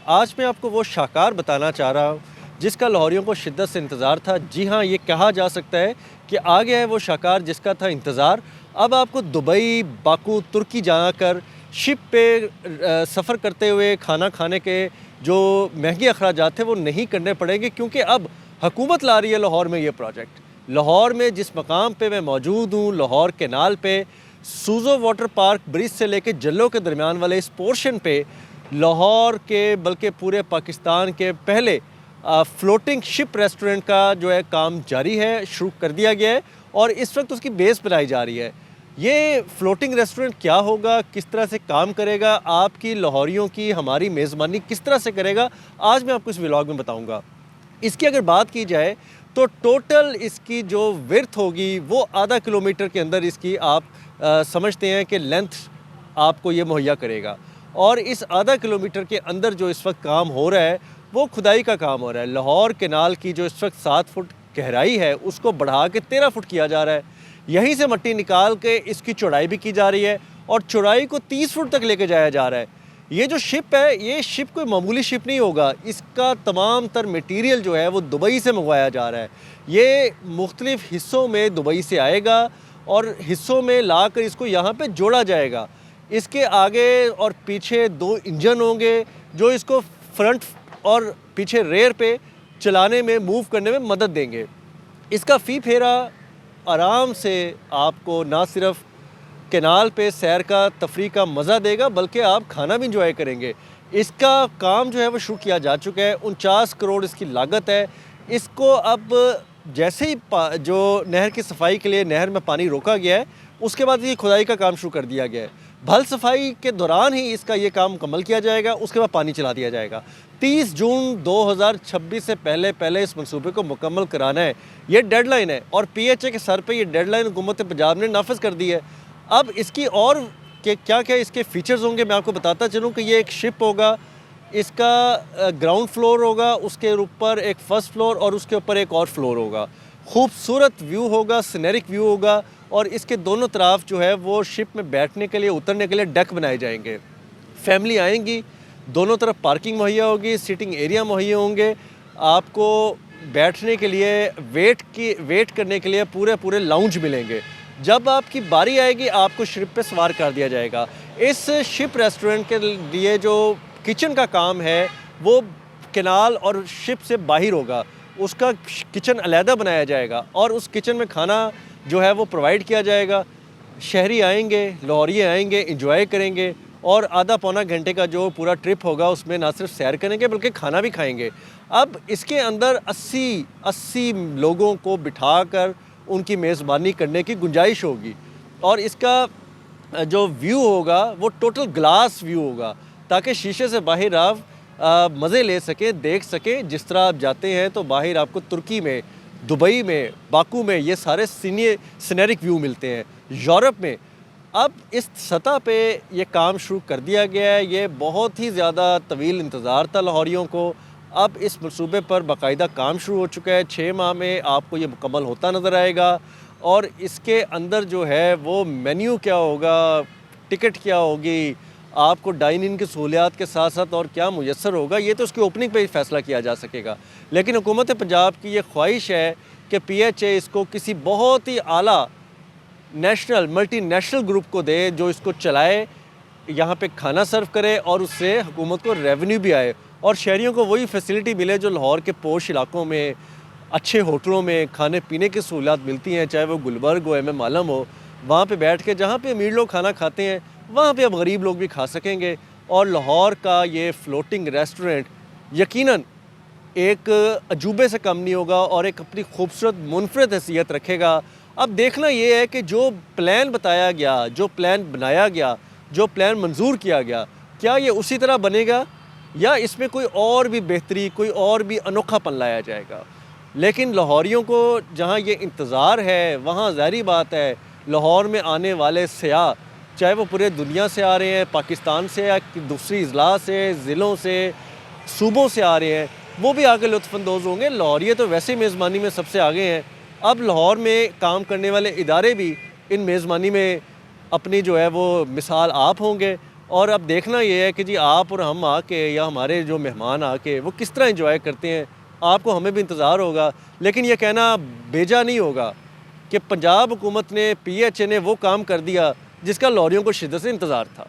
आज मैं आपको वो शाहकार बताना चाह रहा हूँ जिसका लाहौरियों को शिद्दत से इंतज़ार था। जी हाँ, ये कहा जा सकता है कि आ गया है वो शाहकार जिसका था इंतज़ार। अब आपको दुबई, बाकू, तुर्की जाकर शिप पे सफ़र करते हुए खाना खाने के जो महंगे अखराजात थे वो नहीं करने पड़ेंगे, क्योंकि अब हुकूमत ला रही है लाहौर में ये प्रोजेक्ट। लाहौर में जिस मकाम पे मैं मौजूद हूँ, लाहौर कैनाल पे सूज़ो वाटर पार्क ब्रिज से लेके जल्लो के दरमियान वाले इस पोर्शन पे लाहौर के बल्कि पूरे पाकिस्तान के पहले फ्लोटिंग शिप रेस्टोरेंट का जो है काम जारी है, शुरू कर दिया गया है और इस वक्त उसकी बेस बनाई जा रही है। ये फ्लोटिंग रेस्टोरेंट क्या होगा, किस तरह से काम करेगा, आपकी लाहौरियों की हमारी मेज़बानी किस तरह से करेगा, आज मैं आपको इस व्लॉग में बताऊंगा। इसकी अगर बात की जाए तो टोटल इसकी जो विड्थ होगी वो आधा किलोमीटर के अंदर इसकी आप समझते हैं कि लेंथ आपको ये मुहैया करेगा। और इस आधा किलोमीटर के अंदर जो इस वक्त काम हो रहा है वो खुदाई का काम हो रहा है। लाहौर कैनाल की जो इस वक्त 7 फुट गहराई है उसको बढ़ा के 13 फुट किया जा रहा है। यहीं से मिट्टी निकाल के इसकी चौड़ाई भी की जा रही है और चौड़ाई को 30 फुट तक लेके जाया जा रहा है। ये जो शिप है, ये शिप कोई मामूली शिप नहीं होगा। इसका तमाम तर मटीरियल जो है वो दुबई से मंगवाया जा रहा है। ये मुख्तलिफ़ हिस्सों में दुबई से आएगा और हिस्सों में ला कर इसको यहाँ पे जोड़ा जाएगा। इसके आगे और पीछे 2 इंजन होंगे जो इसको फ्रंट और पीछे रेयर पे चलाने में, मूव करने में मदद देंगे। इसका फ़ी फेरा आराम से आपको ना सिर्फ कैनाल पे सैर का, तफरी का मज़ा देगा, बल्कि आप खाना भी इंजॉय करेंगे। इसका काम जो है वो शुरू किया जा चुका है। 49 करोड़ इसकी लागत है। इसको अब जैसे ही जो नहर की सफाई के लिए नहर में पानी रोका गया है, उसके बाद ये खुदाई का काम शुरू कर दिया गया है। भल सफाई के दौरान ही इसका ये काम मुकम्मल किया जाएगा, उसके बाद पानी चला दिया जाएगा। 30 जून 2026 से पहले इस मंसूबे को मुकम्मल कराना है, ये डेडलाइन है और PHA के सर पे ये डेडलाइन हुकूमत पंजाब ने नाफिज कर दी है। अब इसकी और क्या क्या इसके फ़ीचर्स होंगे मैं आपको बताता चलूँ कि ये एक शिप होगा, इसका ग्राउंड फ्लोर होगा, उसके ऊपर एक फ़र्स्ट फ्लोर और उसके ऊपर एक और फ्लोर होगा। खूबसूरत व्यू होगा, सीनरिक व्यू होगा और इसके दोनों तरफ जो है वो शिप में बैठने के लिए, उतरने के लिए डेक बनाए जाएंगे। फैमिली आएंगी, दोनों तरफ पार्किंग मुहैया होगी, सिटिंग एरिया मुहैया होंगे। आपको बैठने के लिए, वेट करने के लिए पूरे लाउंज मिलेंगे। जब आपकी बारी आएगी आपको शिप पे सवार कर दिया जाएगा। इस शिप रेस्टोरेंट के लिए जो किचन का काम है वो कैनाल और शिप से बाहर होगा। उसका किचन अलहदा बनाया जाएगा और उस किचन में खाना जो है वो प्रोवाइड किया जाएगा। शहरी आएंगे, लाहौरी आएंगे, इंजॉय करेंगे और आधा पौना घंटे का जो पूरा ट्रिप होगा उसमें ना सिर्फ सैर करेंगे बल्कि खाना भी खाएंगे। अब इसके अंदर 80 लोगों को बिठाकर उनकी मेज़बानी करने की गुंजाइश होगी और इसका जो व्यू होगा वो टोटल ग्लास व्यू होगा, ताकि शीशे से बाहर आप मज़े ले सकें, देख सकें। जिस तरह आप जाते हैं तो बाहर आपको तुर्की में, दुबई में, बाकू में ये सारे सीनरिक व्यू मिलते हैं। यूरोप में अब इस सतह पे ये काम शुरू कर दिया गया है। ये बहुत ही ज़्यादा तवील इंतज़ार था लाहौरियों को। अब इस मंसूबे पर बाकायदा काम शुरू हो चुका है। 6 माह में आपको ये मुकम्मल होता नज़र आएगा और इसके अंदर जो है वो मेन्यू क्या होगा, टिकट क्या होगी, आपको डाइन इन की सहूलियात के साथ साथ और क्या मुयस्सर होगा, ये तो उसकी ओपनिंग पे ही फ़ैसला किया जा सकेगा। लेकिन हुकूमत पंजाब की ये ख्वाहिश है कि PHA इसको किसी बहुत ही आला नेशनल, मल्टीनेशनल ग्रुप को दे जो इसको चलाए, यहाँ पे खाना सर्व करे और उससे हुकूमत को रेवेन्यू भी आए और शहरियों को वही फैसिलिटी मिले जो लाहौर के पोश इलाकों में, अच्छे होटलों में खाने पीने की सहूलियात मिलती हैं, चाहे वो गुलबर्ग हो, MM आलम हो। वहाँ पे बैठ के जहाँ पे अमीर लोग खाना खाते हैं वहाँ पे अब गरीब लोग भी खा सकेंगे। और लाहौर का ये फ्लोटिंग रेस्टोरेंट यकीनन एक अजूबे से कम नहीं होगा और एक अपनी खूबसूरत मुनफरद हैसियत रखेगा। अब देखना ये है कि जो प्लान बताया गया, जो प्लान बनाया गया, जो प्लान मंजूर किया गया, क्या ये उसी तरह बनेगा या इसमें कोई और भी बेहतरी, कोई और भी अनोखापन लाया जाएगा। लेकिन लाहौरियों को जहाँ ये इंतज़ार है वहाँ ज़ाहिर बात है लाहौर में आने वाले सयाह, चाहे वो पूरे दुनिया से आ रहे हैं, पाकिस्तान से या दूसरी अजला से, ज़िलों से, सूबों से आ रहे हैं, वो भी आके लुत्फ़अंदोज़ होंगे। लाहौरिये तो वैसे ही मेज़बानी में सबसे आगे हैं। अब लाहौर में काम करने वाले इदारे भी इन मेज़बानी में अपनी जो है वो मिसाल आप होंगे और अब देखना ये है कि जी आप और हम आके या हमारे जो मेहमान आके वो किस तरह एंजॉय करते हैं। आपको हमें भी इंतज़ार होगा, लेकिन ये कहना बेजा नहीं होगा कि पंजाब हुकूमत ने, PHA ने वो काम कर दिया जिसका लाहौरियों को शिद्दत से इंतज़ार था।